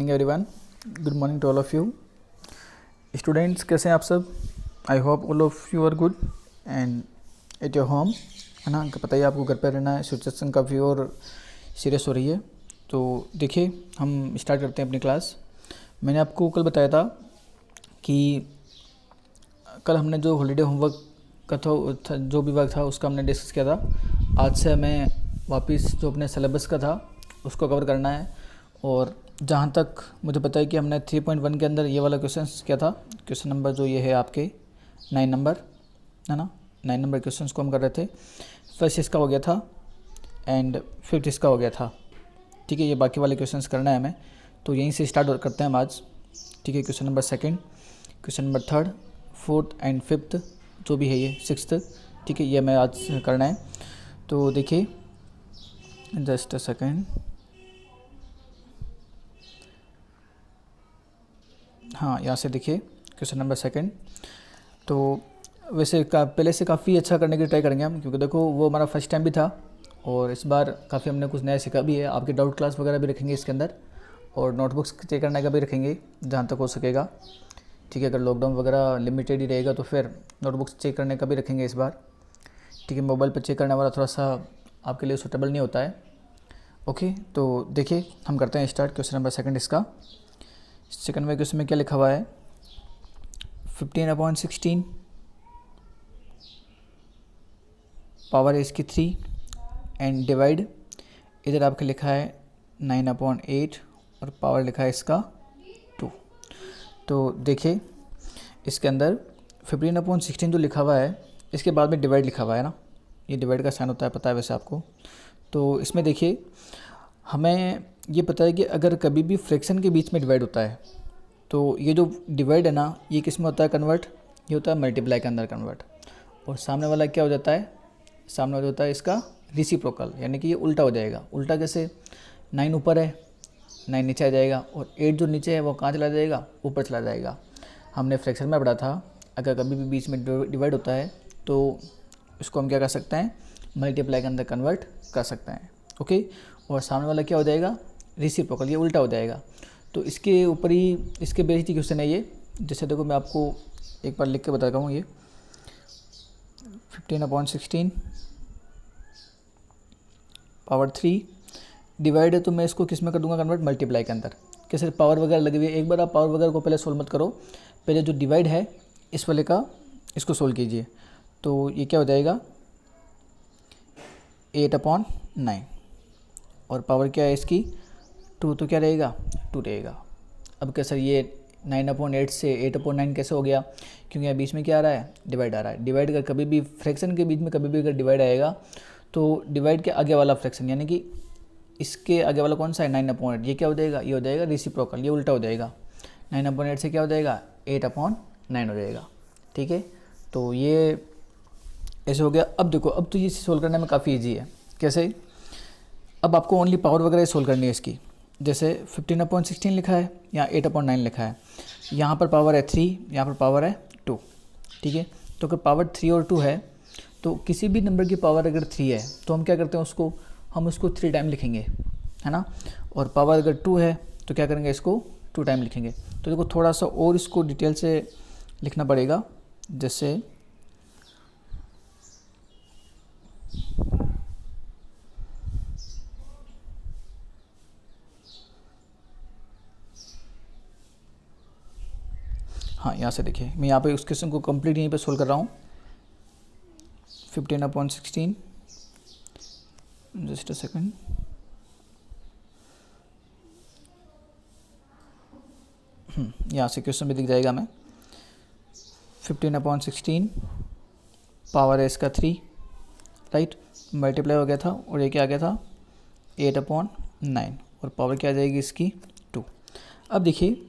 Morning everyone, good morning to all of you students. कैसे हैं आप सब? I hope all of you are good and at your home, है ना। पता ही आपको घर पर रहना है, सिचुएशन काफ़ी और सीरियस हो रही है। तो देखिए, हम स्टार्ट करते हैं अपनी क्लास। मैंने आपको कल बताया था कि कल हमने जो हॉलीडे होमवर्क का था जो भी वर्क था उसका हमने डिस्कस किया था। आज से हमें वापस जो अपने सिलेबस का था उसको कवर करना है। और जहाँ तक मुझे पता है कि हमने 3.1 के अंदर ये वाला क्वेश्चन किया था। क्वेश्चन नंबर जो ये है आपके 9 नंबर, है ना। 9 नंबर क्वेश्चन को हम कर रहे थे। फर्स्ट इसका हो गया था एंड फिफ्थ इसका हो गया था। ठीक है, ये बाकी वाले क्वेश्चंस करना है हमें, तो यहीं से स्टार्ट करते हैं हम आज। ठीक है, question number second, question number third, fourth and fifth जो भी है ये सिक्स्थ। ठीक है, ये हमें आज करना है। तो देखिए, जस्ट अ सेकेंड। हाँ, यहाँ से देखिए क्वेश्चन नंबर सेकंड। तो वैसे पहले से काफ़ी अच्छा करने की ट्राई करेंगे हम, क्योंकि देखो वो हमारा फर्स्ट टाइम भी था और इस बार काफ़ी हमने कुछ नया सीखा भी है। आपके डाउट क्लास वगैरह भी रखेंगे इसके अंदर और नोटबुक्स चेक करने का भी रखेंगे जहाँ तक हो सकेगा। ठीक है, अगर लॉकडाउन वगैरह लिमिटेड ही रहेगा तो फिर नोटबुक्स चेक करने का भी रखेंगे इस बार। ठीक है, मोबाइल पर चेक करने वाला थोड़ा सा आपके लिए सूटेबल नहीं होता है। ओके, तो देखिए हम करते हैं स्टार्ट। क्वेश्चन नंबर सेकंड इसका। सेकंड में क्वेश्चन में क्या लिखा हुआ है? 15/16 पावर है इसकी 3 एंड डिवाइड, इधर आपके लिखा है 9/8 और पावर लिखा है इसका 2। तो देखिए इसके अंदर 15/16 जो लिखा हुआ है इसके बाद में डिवाइड लिखा हुआ है ना। ये डिवाइड का साइन होता है, पता है वैसे आपको। तो इसमें देखिए हमें ये पता है कि अगर कभी भी फ्रैक्शन के बीच में डिवाइड होता है तो ये जो डिवाइड है ना, ये किस में होता है कन्वर्ट? ये होता है मल्टीप्लाई के अंदर कन्वर्ट। और सामने वाला क्या हो जाता है? सामने वाला होता है इसका रिसिप्रोकल, यानी कि ये उल्टा हो जाएगा। उल्टा कैसे? 9 ऊपर है, 9 नीचे आ जाएगा और 8 जो नीचे है वो कहाँ चला जाएगा? ऊपर चला जाएगा। हमने फ्रैक्शन में पढ़ा था, अगर कभी भी बीच में डिवाइड होता है तो इसको हम क्या कर सकते हैं? मल्टीप्लाई के अंदर कन्वर्ट कर सकते हैं। ओके, और सामने वाला क्या हो जाएगा? रिसिप्रोकल, ये उल्टा हो जाएगा। तो इसके ऊपर ही इसके बेस्ड ही क्वेश्चन है ये। जैसे देखो मैं आपको एक बार लिख के बताता हूँ। ये 15/16 पावर 3 डिवाइड है, तो मैं इसको किस में कर दूंगा कन्वर्ट? मल्टीप्लाई के अंदर। कैसे? पावर वगैरह लगी हुई है, एक बार आप पावर वगैरह को पहले सोल्व मत करो, पहले जो डिवाइड है इस वाले का इसको सोल्व कीजिए। तो ये क्या हो जाएगा? 8/9 और पावर क्या है इसकी? 2, तो क्या रहेगा? 2 रहेगा। अब क्या सर ये 9/8 से 8/9 कैसे हो गया? क्योंकि यहाँ बीच में क्या आ रहा है? डिवाइड आ रहा है। डिवाइड का कभी भी फ्रैक्शन के बीच में कभी भी अगर डिवाइड आएगा तो डिवाइड के आगे वाला फ्रैक्शन, यानी कि इसके आगे वाला कौन सा है? 9/8। ये क्या हो जाएगा? ये हो जाएगा रिसिप्रोकल, ये उल्टा हो जाएगा। 9/8 से क्या हो जाएगा? 8/9 हो जाएगा। ठीक है, तो ये ऐसे हो गया। अब देखो, अब तो ये सोल्व करने में काफ़ी ईजी है। कैसे? अब आपको ओनली पावर वगैरह सोल्व करनी है इसकी। जैसे 15/16 लिखा है, यहाँ 8/9 लिखा है, यहाँ पर पावर है 3, यहाँ पर पावर है 2। ठीक है, तो अगर पावर 3 और 2 है तो किसी भी नंबर की पावर अगर 3 है तो हम क्या करते हैं उसको? हम उसको 3 टाइम लिखेंगे, है ना। और पावर अगर 2 है तो क्या करेंगे? इसको 2 टाइम लिखेंगे। तो देखो थोड़ा सा और इसको डिटेल से लिखना पड़ेगा। जैसे हाँ, यहाँ से देखिए मैं यहाँ पे उस क्वेश्चन को कंप्लीट यहीं पे सोल्व कर रहा हूँ। 15/16 जस्ट अ सेकंड। यहाँ से क्वेश्चन भी दिख जाएगा हमें। 15/16 पावर है इसका 3, राइट, मल्टीप्लाई हो गया था और ये क्या आ गया था? 8/9 और पावर क्या आ जाएगी इसकी? 2। अब देखिए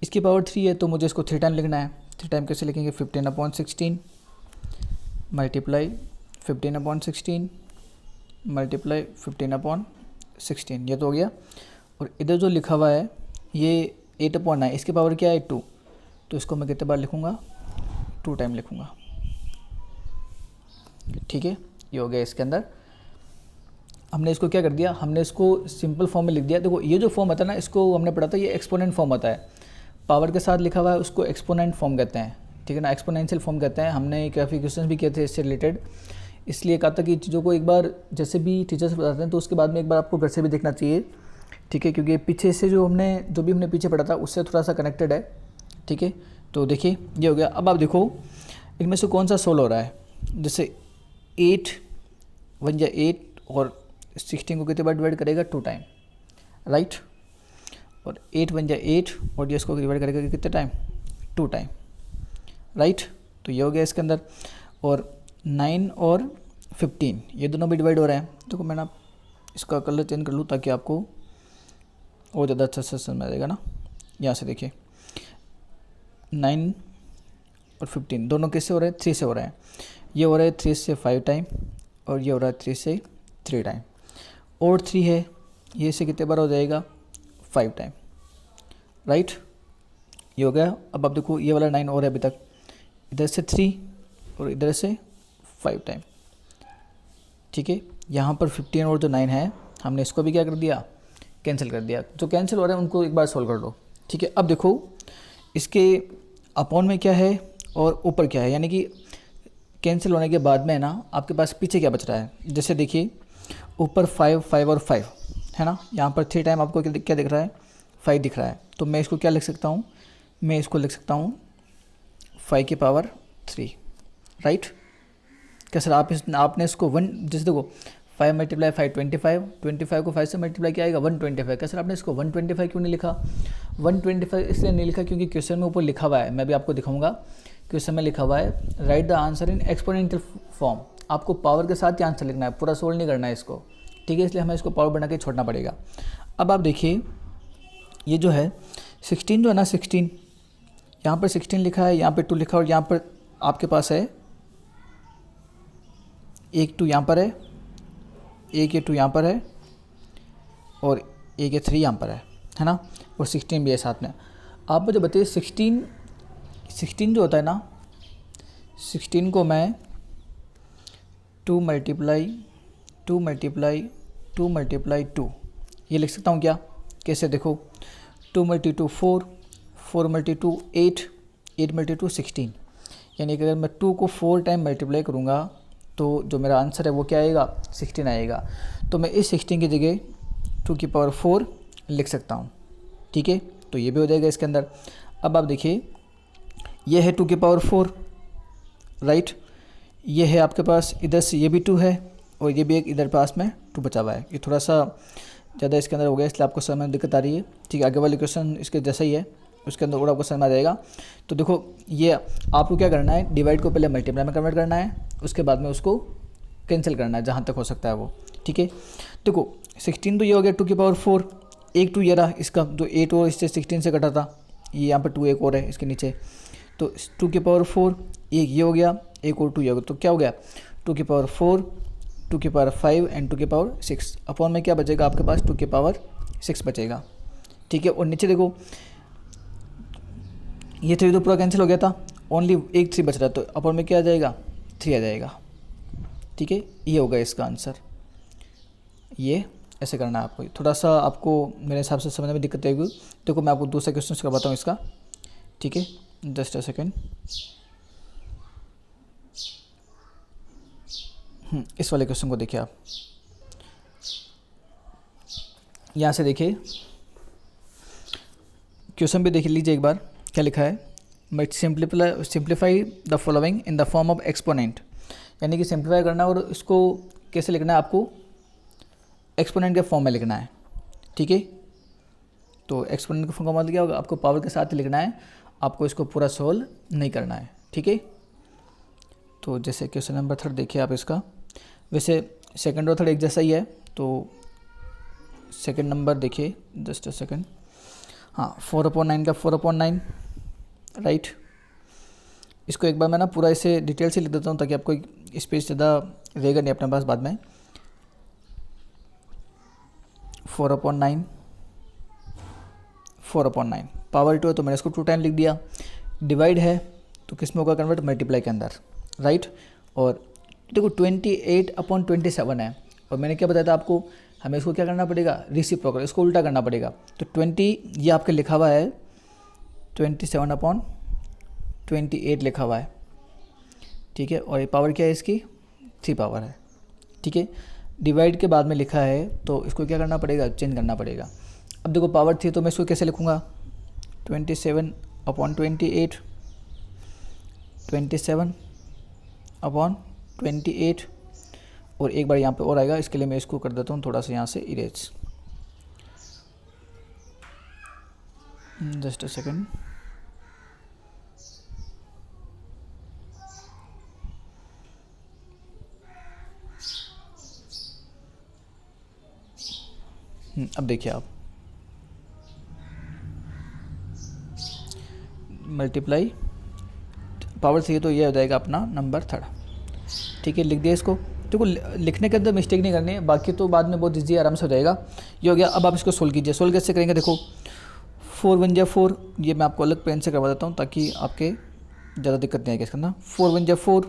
इसकी पावर 3 है तो मुझे इसको 3 टाइम लिखना है। 3 टाइम कैसे लिखेंगे? 15/16 मल्टीप्लाई 15/16 मल्टीप्लाई 15/16, ये तो हो गया। और इधर जो लिखा हुआ है ये 8/9, इसकी पावर क्या है? 2, तो इसको मैं कितने बार लिखूँगा? 2 टाइम लिखूँगा। ठीक है, ये हो गया इसके अंदर। हमने इसको क्या कर दिया, हमने इसको सिंपल फॉर्म में लिख दिया। देखो ये जो फॉर्म होता है ना, इसको हमने पढ़ा था, ये एक्सपोनेंट फॉर्म होता है। पावर के साथ लिखा हुआ है उसको एक्सपोनेंट फॉर्म कहते हैं, ठीक है ना, एक्सपोनेंशियल फॉर्म कहते हैं। हमने काफ़ी क्वेश्चन भी किए थे इससे रिलेटेड, इसलिए कहा था कि चीज़ों को एक बार जैसे भी टीचर से बताते हैं तो उसके बाद में एक बार आपको घर से भी देखना चाहिए, ठीक है, क्योंकि पीछे से जो भी हमने पीछे पढ़ा था उससे थोड़ा सा कनेक्टेड है, ठीक है। तो देखिए ये हो गया। अब आप देखो इनमें से कौन सा सोल्व हो रहा है। जैसे 8 1 या 8 और 16 को कितने बार डिवाइड करेगा, 2 टाइम, राइट। और 8 1 या 8 और ये इसको डिवाइड करेगा कितने टाइम, 2 टाइम, राइट। तो ये हो गया इसके अंदर। और 9 और 15 ये दोनों भी डिवाइड हो रहे हैं। देखो मैं ना इसका कलर चेंज कर लूँ ताकि आपको और ज़्यादा अच्छा से समझ में आएगा ना। यहाँ से देखिए 9 और 15 दोनों किससे हो रहे हैं, 3 से हो रहे हैं। ये हो रहा है 3 से 5 टाइम और ये हो रहा है 3 से 3 टाइम। और 3 है, ये से कितने बार हो जाएगा, 5 टाइम, राइट। ये हो गया। अब आप देखो ये वाला 9 और है अभी तक, इधर से 3 और इधर से 5 टाइम, ठीक है। यहाँ पर 15 और जो 9 है हमने इसको भी क्या कर दिया, कैंसिल कर दिया। जो कैंसिल हो रहा है उनको एक बार सोल्व कर लो, ठीक है। अब देखो इसके अपॉन में क्या है और ऊपर क्या है, यानी कि कैंसिल होने के बाद में ना आपके पास पीछे क्या बच रहा है। जैसे देखिए ऊपर 5 5 और 5 है ना, यहाँ पर 3 टाइम आपको क्या दिख रहा है, 5 दिख रहा है। तो मैं इसको क्या लिख सकता हूँ, मैं इसको लिख सकता हूँ 5 की पावर 3, राइट। क्या सर आपने इसको 1, जैसे देखो 5 मल्टीप्लाई 5 25 को 5 से मल्टीप्लाई किया आएगा 125। क्या सर आपने इसको 125 क्यों नहीं लिखा, 125 इसलिए नहीं लिखा क्योंकि क्वेश्चन में ऊपर लिखा हुआ है, मैं भी आपको दिखाऊंगा, क्वेश्चन में लिखा हुआ है right the answer in exponential form. आपको पावर के साथ ही आंसर लिखना है, पूरा सोल्व नहीं करना है इसको, ठीक है। इसलिए हमें इसको पावर बना के छोड़ना पड़ेगा। अब आप देखिए ये जो है 16 जो है ना, 16 यहाँ पर 16 लिखा है, यहाँ पर 2 लिखा है और यहाँ पर आपके पास है एक 2 यहाँ पर है, एक ये 2 यहाँ पर है और एक ये 3 यहाँ पर है ना, और 16 भी है साथ में। आप मुझे बताइए 16 जो होता है ना, 16 को मैं 2 मल्टीप्लाई 2 ये लिख सकता हूँ क्या, कैसे देखो 2 मल्टी 2 4, 4 मल्टी 2 8, 8 मल्टी 2 16, यानी कि अगर मैं 2 को 4 टाइम मल्टीप्लाई करूँगा तो जो मेरा आंसर है वो क्या आएगा, 16 आएगा। तो मैं इस 16 की जगह 2 की पावर 4 लिख सकता हूँ, ठीक है। तो ये भी हो जाएगा इसके अंदर। अब आप देखिए ये है 2 की पावर 4, राइट। ये है आपके पास इधर से ये भी 2 है और ये भी एक इधर पास में 2 बचा हुआ है। ये थोड़ा सा ज़्यादा इसके अंदर हो गया इसलिए आपको समझ में दिक्कत आ रही है, ठीक है। आगे वाले क्वेश्चन इसके जैसा ही है, उसके अंदर और आपको समझ में आ जाएगा। तो देखो ये आपको क्या करना है, डिवाइड को पहले मल्टीप्लाई में कन्वर्ट करना है, उसके बाद में उसको कैंसिल करना है जहाँ तक हो सकता है वो, ठीक है। देखो 16 तो ये हो गया 2 की पावर 4, एक 2 ये रहा इसका जो 8 और इससे 16 से कटा था, ये यहाँ पर 2 एक और है इसके नीचे, तो 2 की पावर 4 एक ये हो गया, एक और 2 ये हो गया, तो क्या हो गया 2 की पावर 4, 2 की पावर 5 एंड 2 की पावर 6। अपॉन में क्या बचेगा आपके पास, 2 की पावर 6 बचेगा, ठीक है। और नीचे देखो ये 3 तो पूरा कैंसिल हो गया था, ओनली एक 3 बच रहा है, तो अपॉन में क्या आ जाएगा, 3 आ जाएगा, ठीक है। ये होगा इसका आंसर। ये ऐसे करना है आपको, थोड़ा सा आपको मेरे हिसाब से समझने में दिक्कत आएगी। देखो मैं आपको दूसरा क्वेश्चन करवाता हूँ इसका, ठीक है, जस्ट अ सेकेंड। इस वाले क्वेश्चन को देखिए आप, यहाँ से देखिए क्वेश्चन भी देख लीजिए एक बार, क्या लिखा है, but simplify the following in the form of exponent, यानी कि सिंप्लीफाई करना और इसको कैसे लिखना है आपको, एक्सपोनेंट के फॉर्म में लिखना है, ठीक है। तो एक्सपोनेंट का फॉर्म का मतलब क्या होगा, आपको पावर के साथ ही लिखना है, आपको इसको पूरा सोल्व नहीं करना है, ठीक है। तो जैसे क्वेश्चन नंबर 3 देखिए आप इसका, वैसे सेकंड और थर्ड एक जैसा ही है, तो सेकंड नंबर देखिए, जस्ट अ सेकंड, हाँ 4/9 का 4/9, राइट। इसको एक बार मैं ना पूरा इसे डिटेल से लिख देता हूँ ताकि आपको स्पेस ज़्यादा रहेगा नहीं अपने पास बाद में। 4/9 पावर 2 है तो मैंने इसको 2 टाइम लिख दिया। डिवाइड है तो किस में होगा कन्वर्ट, मल्टीप्लाई के अंदर, राइट। और देखो 28/27 है, और मैंने क्या बताया था आपको, हमें इसको क्या करना पड़ेगा, रेसिप्रोकल, इसको उल्टा करना पड़ेगा। तो 20 ये आपके लिखा हुआ है 27/28 लिखा हुआ है, ठीक है। और ये पावर क्या है इसकी, 3 पावर है, ठीक है। डिवाइड के बाद में लिखा है तो इसको क्या करना पड़ेगा, चेंज करना पड़ेगा। अब देखो पावर थी तो मैं इसको कैसे लिखूँगा, 27/28, 27/28, और एक बार यहाँ पे और आएगा, इसके लिए मैं इसको कर देता हूँ थोड़ा सा यहाँ से इरेज, जस्ट अ सेकेंड। अब देखिए आप, मल्टीप्लाई पावर से तो ये हो जाएगा अपना नंबर 3, ठीक है। लिख दिया इसको। देखो लिखने के अंदर मिस्टेक नहीं करनी है, बाकी तो बाद में बहुत ईजी आराम से हो जाएगा। ये हो गया। अब आप इसको सोल्व कीजिए। सोल्व कैसे करेंगे, देखो 4 1 जा 4, ये मैं आपको अलग पेन से करवा देता हूँ ताकि आपके ज़्यादा दिक्कत नहीं आएगी इसका ना। 4 1 जा 4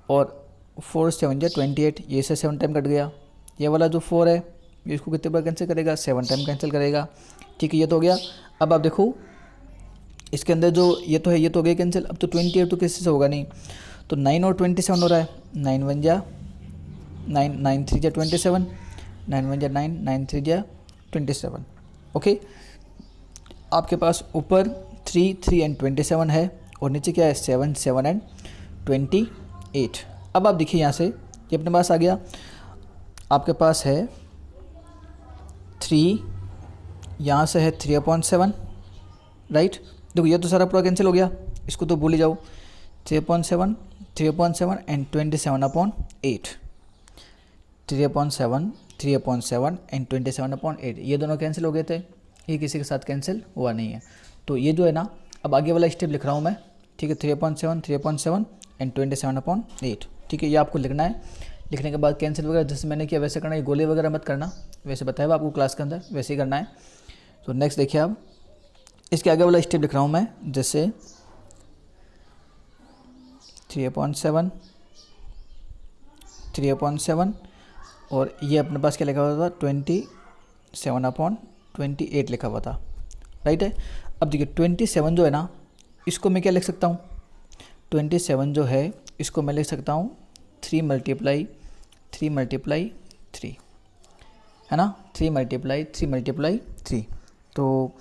और 4 7 जा 28, ये से 7 टाइम कट गया। ये वाला जो 4 है ये इसको कितने बार कैंसिल करेगा, 7 टाइम कैंसिल करेगा, ठीक है। ये तो हो गया। अब आप देखो इसके अंदर जो ये तो है, ये तो हो गया कैंसिल। अब तो 28 तो किसी से होगा नहीं, तो 9 और 27 हो रहा है। 9 1 जा 9, 9 3 जा 27, 9 1 जा 9, 9 3 जा 27, ओके। आपके पास ऊपर 3 3 एंड 27 है और नीचे क्या है, 7 7 एंड 28। अब आप देखिए यहाँ से ये अपने पास आ गया। आपके पास है 3, यहाँ से है 3/7, राइट। देखो ये तो सारा पूरा कैंसिल हो गया, इसको तो भूल ही जाओ। 3/7 3/7 एंड 27/8, 3/7 3/7 एंड 27/8, ये दोनों कैंसिल हो गए थे, ये किसी के साथ कैंसिल हुआ नहीं है। तो ये जो है ना, अब आगे वाला स्टेप लिख रहा हूँ मैं, ठीक है। 3/7 3/7 एंड 27/8, ठीक है। ये आपको लिखना है। लिखने के बाद कैंसिल वगैरह जैसे मैंने किया वैसे करना है, गोले वगैरह मत करना, वैसे बताया आपको क्लास के अंदर वैसे ही करना है। तो नेक्स्ट देखिए आप, इसके आगे वाला स्टेप लिख रहा हूँ मैं, जैसे 3/7 3/7 और ये अपने पास क्या लिखा हुआ था, 27/28 लिखा हुआ था, राइट है। अब देखिए 27 जो है ना, इसको मैं क्या लिख सकता हूँ, 27 जो है इसको मैं लिख सकता हूँ 3 × 3 है ना, 3 × 3। तो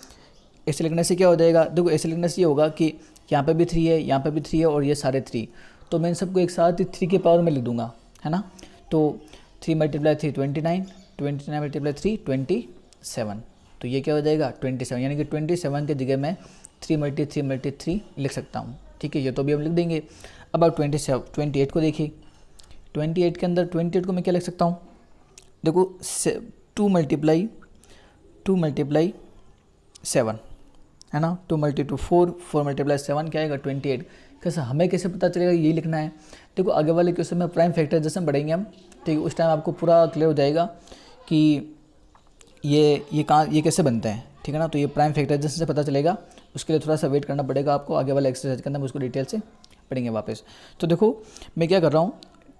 ऐसे लिखने से क्या हो जाएगा, देखो ऐसे लिखने से ये होगा कि यहाँ पे भी 3 है, यहाँ पे भी 3 है और ये सारे 3, तो मैं इन सबको एक साथ 3 के पावर में लिख दूंगा, है ना। तो 3 × 3 29, 29 × 3 27, तो ये क्या हो जाएगा 27, यानी कि 27 की जगह मैं 3 × 3 लिख सकता हूँ, ठीक है। ये तो भी हम लिख देंगे। अब आप 28 को देखिए। 28 के अंदर 28 को मैं क्या लिख सकता हूँ, देखो 2 × 7 है ना, 2 × 2 4, 4 × 7 क्या आएगा 28। कैसे हमें कैसे पता चलेगा, यही लिखना है। देखो आगे वाले क्वेश्चन में प्राइम फैक्टर जैसे पढ़ेंगे हम, ठीक है, उस टाइम आपको पूरा क्लियर हो जाएगा कि ये कहाँ, ये कैसे बनते हैं, ठीक है ना। तो ये प्राइम फैक्टर जैसे से पता चलेगा, उसके लिए थोड़ा सा वेट करना पड़ेगा आपको। आगे वाले एक्सरसाइज के अंदर उसको डिटेल से पढ़ेंगे वापस। तो देखो मैं क्या कर रहा हूँ,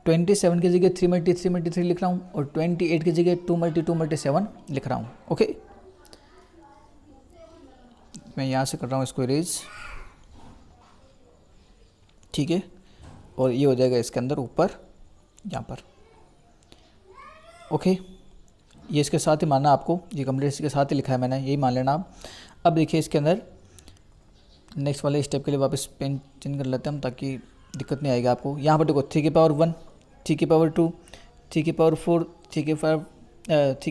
27 की जगह 3 × 3 लिख रहा हूँ और 28 की जगह 2 × 2 × 7 लिख रहा हूँ, ओके। मैं यहाँ से कर रहा हूँ इसको इरेज, ठीक है। और ये हो जाएगा इसके अंदर ऊपर यहाँ पर, ओके। ये इसके साथ ही मानना आपको, ये कंप्लीट इसके साथ ही लिखा है मैंने, यही मान लेना आप। अब देखिए इसके अंदर नेक्स्ट वाले स्टेप के लिए वापस पेन चेंज कर लेते हैं हम, ताकि दिक्कत नहीं आएगा आपको। यहाँ पर देखो 3 की पावर 1, 3 की पावर 2, 3 की पावर 4, 3 की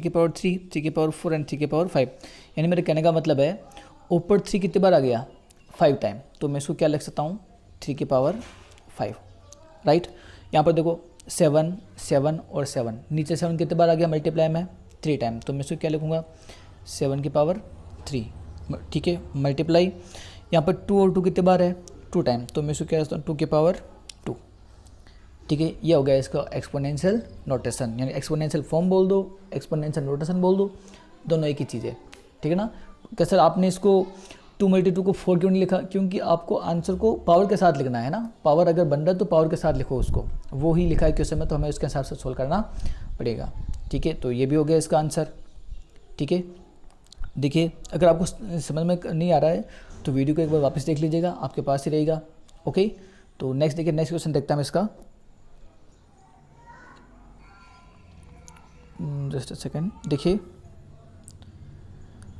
पावर 3, 3 की पावर 4 एंड 3 की पावर 5। यानी मेरे कहने का मतलब है ऊपर 3 कितनी बार आ गया, 5 टाइम, तो मैं इसको क्या लिख सकता हूँ 3 की पावर 5, राइट। यहाँ पर देखो 7 7 और 7, नीचे 7 कितने बार आ गया मल्टीप्लाई में 3 टाइम, तो मैं इसको क्या लिखूँगा 7 की पावर 3, ठीक है। मल्टीप्लाई यहाँ पर 2 और 2 कितने बार है 2 टाइम, तो मैं इसको क्या लिखता हूँ 2 की पावर 2, ठीक है। ये हो गया इसका एक्सपोनेंशियल नोटेशन, यानी एक्सपोनेंशियल फॉर्म बोल दो, एक्सपोनेंशियल नोटेशन बोल दो, दोनों एक ही चीज़ है, ठीक है ना। क्या सर आपने इसको 2 × 2 को 4 क्यों नहीं लिखा? क्योंकि आपको आंसर को पावर के साथ लिखना है ना, पावर अगर बन रहा है तो पावर के साथ लिखो उसको, वो ही लिखा है क्वेश्चन में, तो हमें उसके हिसाब से सोल्व करना पड़ेगा। ठीक है, तो ये भी हो गया इसका आंसर। ठीक है, देखिए अगर आपको समझ में नहीं आ रहा है तो वीडियो को एक बार वापस देख लीजिएगा, आपके पास ही रहेगा। ओके, तो नेक्स्ट देखिए, नेक्स्ट क्वेश्चन देखता हूँ इसका। जस्ट अ सेकेंड, देखिए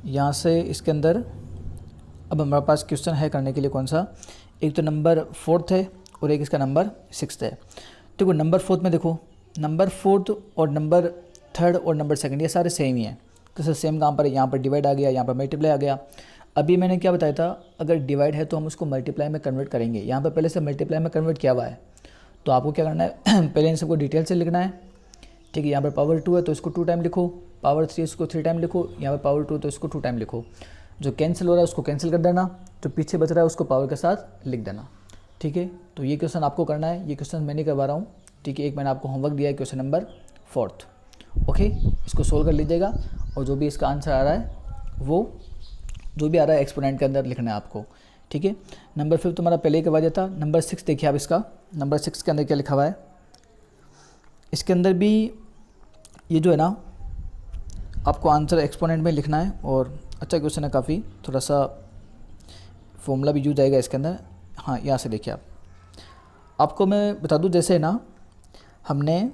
यहाँ से इसके अंदर अब हमारे पास क्वेश्चन है करने के लिए कौन सा, एक तो नंबर 4 है और एक इसका नंबर 6 है। देखो नंबर 4 में देखो, नंबर 4 और नंबर 3 और नंबर 2 ये सारे सेम ही हैं। तो सेम कहाँ पर है, यहाँ पर डिवाइड आ गया, यहाँ पर मल्टीप्लाई आ गया। अभी मैंने क्या बताया था, अगर डिवाइड है तो हम उसको मल्टीप्लाई में कन्वर्ट करेंगे। यहाँ पर पहले से मल्टीप्लाई में कन्वर्ट किया हुआ है, तो आपको क्या करना है पहले इन सबको डिटेल से लिखना है। ठीक है, यहाँ पर पावर 2 है तो इसको 2 टाइम लिखो, पावर 3 इसको 3 टाइम लिखो, यहाँ पर पावर 2 तो इसको 2 टाइम लिखो। जो कैंसिल हो रहा है उसको कैंसिल कर देना, जो पीछे बच रहा है उसको पावर के साथ लिख देना। ठीक है, तो ये क्वेश्चन आपको करना है, ये क्वेश्चन मैं नहीं करवा रहा हूँ। ठीक है, एक मैंने आपको होमवर्क दिया है, क्वेश्चन नंबर 4। ओके, इसको सोल्व कर लीजिएगा और जो भी इसका आंसर आ रहा है वो जो भी आ रहा है एक्सपोनेंट के अंदर लिखना है आपको। ठीक है, नंबर 5 तुम्हारा पहले ही करवा दिया था। नंबर 6 देखिए आप इसका, नंबर 6 के अंदर क्या लिखा हुआ है, इसके अंदर भी ये जो है ना आपको आंसर एक्सपोनेंट में लिखना है। और अच्छा क्वेश्चन है काफ़ी, थोड़ा सा फॉर्मूला भी यूज आएगा इसके अंदर। हाँ, यहाँ से देखिए आपको मैं बता दूँ, जैसे ना हमने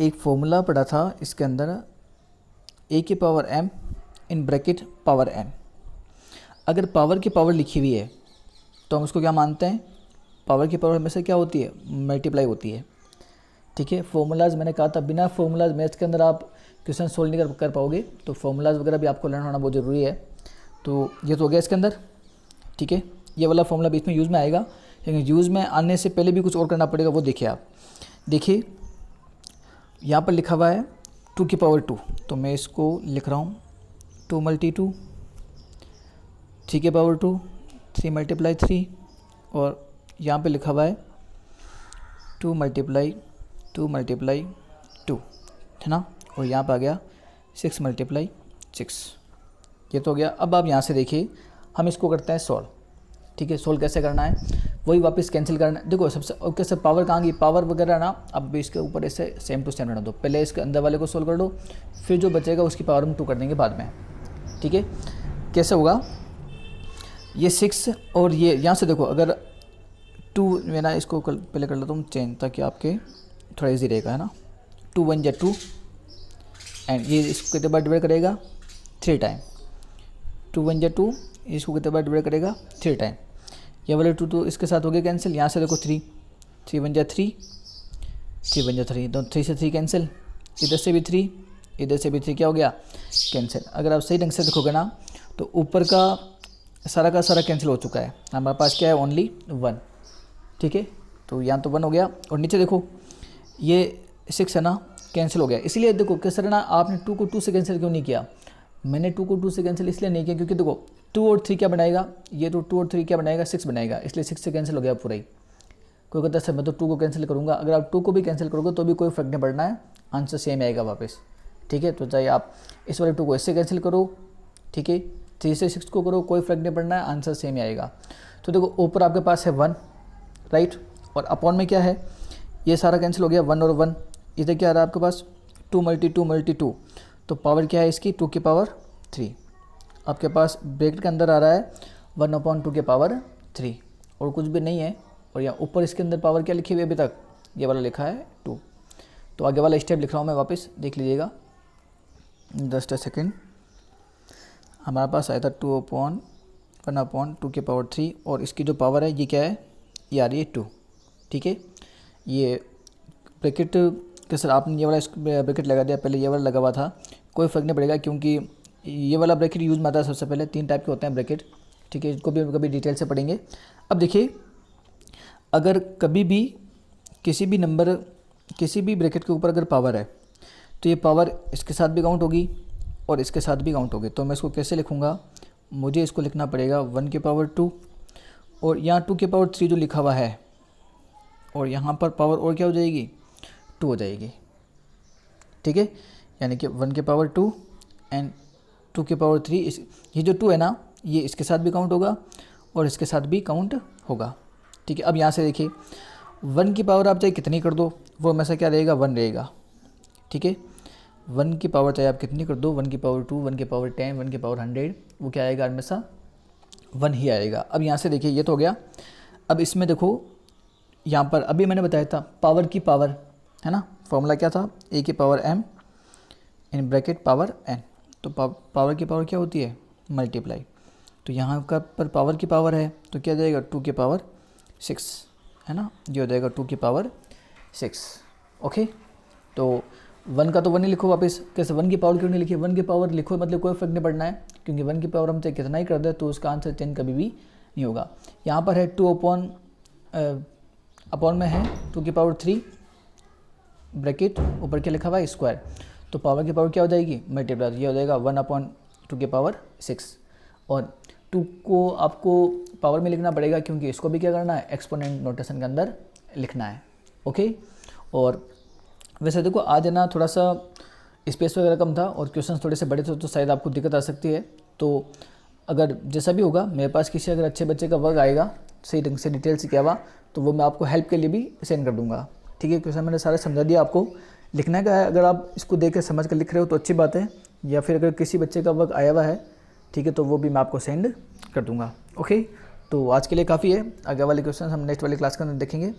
एक फॉर्मूला पढ़ा था इसके अंदर, a की power m in bracket power n। अगर पावर की पावर लिखी हुई है तो हम उसको क्या मानते हैं, पावर की पावर हमेशा क्या होती है, मल्टीप्लाई होती है। ठीक है, फॉर्मूलाज मैंने कहा था, बिना फॉर्मूलाज मैथ्स के अंदर आप क्वेश्चन सोल्व नहीं कर पाओगे, तो फॉर्मूलाज वगैरह भी आपको लर्न होना बहुत ज़रूरी है। तो ये तो हो गया इसके अंदर। ठीक है, ये वाला फॉर्मूला बीच में यूज़ में आएगा, लेकिन यूज़ में आने से पहले भी कुछ और करना पड़ेगा, वो देखिए आप। देखिए यहाँ पर लिखा हुआ है 2 की पावर 2, तो मैं इसको लिख रहा हूँ 2 × 2, 3 की पावर 2, 3 × 3, और यहाँ पे लिखा हुआ है 2 × 2 है ना, और यहाँ पर आ गया 6 × 6। ये तो हो गया। अब आप यहाँ से देखिए हम इसको करते हैं सॉल्व। ठीक है, सोल्व कैसे करना है, वही वापस कैंसिल करना है। देखो सबसे ओके सर पावर कहाँ गई, पावर वगैरह ना अब इसके ऊपर ऐसे सेम टू सेम रहना दो, पहले इसके अंदर वाले को सोल्व कर दो, फिर जो बचेगा उसकी पावर हम 2 कर देंगे बाद में। ठीक है, कैसे होगा, ये 6 और ये यहाँ से देखो, अगर 2 मैं ना इसको पहले कर लेता हूँ चेंज, ताकि आपके थोड़ा ईजी रहेगा, है ना। 2 × 1 = 2 एंड ये इसको कितने बार डिवाइड करेगा, 3 टाइम। 2 × 1 = 2, इसको कितने बार डिवाइड करेगा, 3 टाइम। ये वाले 2 तो इसके साथ हो गया कैंसिल। यहाँ से देखो 3 × 1 = 3, 3 × 1 = 3, तो 3 से 3 कैंसिल, इधर से भी 3, इधर से भी 3 क्या हो गया, कैंसिल। अगर आप सही ढंग से देखोगे ना तो ऊपर का सारा कैंसिल हो चुका है, हमारे पास क्या है, ओनली 1। ठीक है, तो यहाँ तो 1 हो गया, और नीचे देखो ये 6 है ना, कैंसिल हो गया। इसलिए देखो कि सर ना आपने 2 को 2 से कैंसिल क्यों नहीं किया, मैंने 2 को 2 से कैंसिल इसलिए नहीं किया क्योंकि देखो 2 और 3 क्या बनाएगा, ये तो 2 और 3 क्या बनाएगा, 6 बनाएगा, इसलिए 6 से कैंसिल हो गया पूरा ही। कोई कहता है सर मैं तो 2 को कैंसिल करूँगा, अगर आप 2 को भी कैंसिल करोगे तो भी कोई फर्क नहीं पड़ना है, आंसर सेम आएगा वापस। ठीक है, तो चाहे आप इस वाले 2 को इससे कैंसिल करो, ठीक है, 3 से 6 को करो, कोई फर्क नहीं पड़ना है, आंसर सेम ही आएगा। तो देखो ऊपर आपके पास है 1, राइट, और अपॉन में क्या है, ये सारा कैंसिल हो गया, 1 और 1, इधर क्या आ रहा है आपके पास 2 × 2 × 2, तो पावर क्या है इसकी 2 की पावर 3। आपके पास ब्रैकेट के अंदर आ रहा है 1/2 की पावर 3 और कुछ भी नहीं है। और यहाँ ऊपर इसके अंदर पावर क्या लिखी हुई है अभी तक, ये वाला लिखा है 2। तो आगे वाला स्टेप लिख रहा हूँ मैं, वापस देख लीजिएगा, जस्ट अ सेकेंड। हमारे पास आया था 2/1/2 की पावर 3 और इसकी जो पावर है ये क्या है, ये आ रही है 2। ठीक है, ये ब्रैकेट के सर आपने ये वाला ब्रैकेट लगा दिया, पहले ये वाला लगा हुआ था, कोई फ़र्क नहीं पड़ेगा क्योंकि ये वाला ब्रैकेट यूज़ में आता है सबसे पहले। 3 टाइप के होते हैं ब्रैकेट, ठीक है, इसको भी कभी डिटेल से पढ़ेंगे। अब देखिए अगर कभी भी किसी भी नंबर किसी भी ब्रैकेट के ऊपर अगर पावर है तो ये पावर इसके साथ भी काउंट होगी और इसके साथ भी काउंट होगी। तो मैं इसको कैसे लिखूँगा, मुझे इसको लिखना पड़ेगा 1 की पावर 2 और यहाँ 2 की पावर 3 जो लिखा हुआ है, और यहाँ पर पावर और क्या हो जाएगी, 2 हो जाएगी। ठीक है, यानी कि 1 की पावर 2 एंड 2 की पावर 3। ये जो 2 है ना ये इसके साथ भी काउंट होगा और इसके साथ भी काउंट होगा। ठीक है, अब यहाँ से देखिए 1 की पावर आप चाहे कितनी कर दो वो हमेशा क्या रहेगा, 1 रहेगा। ठीक है, 1 की पावर चाहे आप कितनी कर दो, 1 की पावर 2, 1 की पावर 10, 1 की पावर 100, वो क्या आएगा, हमेशा 1 ही आएगा। अब यहाँ से देखिए ये तो हो गया। अब इसमें देखो यहाँ पर अभी मैंने बताया था पावर की पावर, है ना, फॉर्मूला क्या था, a की power m in bracket power n। तो पावर की पावर क्या होती है, मल्टीप्लाई। तो यहाँ का पर पावर की पावर है तो क्या जाएगा, 2 की पावर 6, है ना, ये हो जाएगा 2 की पावर 6। ओके, तो 1 का तो 1 ही लिखो वापस। कैसे 1 की पावर क्यों नहीं लिखी, 1 की पावर लिखो मतलब कोई फर्क नहीं पड़ना है, क्योंकि 1 की पावर हम चाहे कितना ही कर दे तो उसका आंसर चेंज कभी भी नहीं होगा। यहाँ पर है 2 अपॉन में है 2 की पावर 3 ब्रैकेट ऊपर क्या लिखा हुआ है, स्क्वायर। तो पावर की पावर क्या हो जाएगी, मल्टीप्लाई, ये हो जाएगा 1/2 की पावर 6। और 2 को आपको पावर में लिखना पड़ेगा क्योंकि इसको भी क्या करना है, एक्सपोनेंट नोटेशन के अंदर लिखना है। ओके, और वैसे देखो आज है ना थोड़ा सा स्पेस वगैरह कम था और क्वेश्चंस थोड़े से बड़े थे तो शायद आपको दिक्कत आ सकती है। तो अगर जैसा भी होगा मेरे पास किसी अगर अच्छे बच्चे का वर्क आएगा सही ढंग से डिटेल से किया हुआ तो वो मैं आपको हेल्प के लिए भी सेंड कर दूंगा। ठीक है, क्वेश्चन मैंने सारा समझा दिया आपको, लिखना का है। अगर आप इसको देख कर समझ कर लिख रहे हो तो अच्छी बात है, या फिर अगर किसी बच्चे का वर्क आया हुआ है ठीक है तो वो भी मैं आपको सेंड कर दूंगा। ओके, तो आज के लिए काफ़ी है, आगे वाले क्वेश्चन हम नेक्स्ट वाली क्लास के अंदर देखेंगे।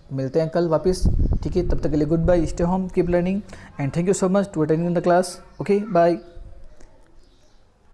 मिलते हैं कल वापस। ठीक है, तब तक के लिए goodbye, stay home, keep learning and thank you so much to attending the class. Okay, bye.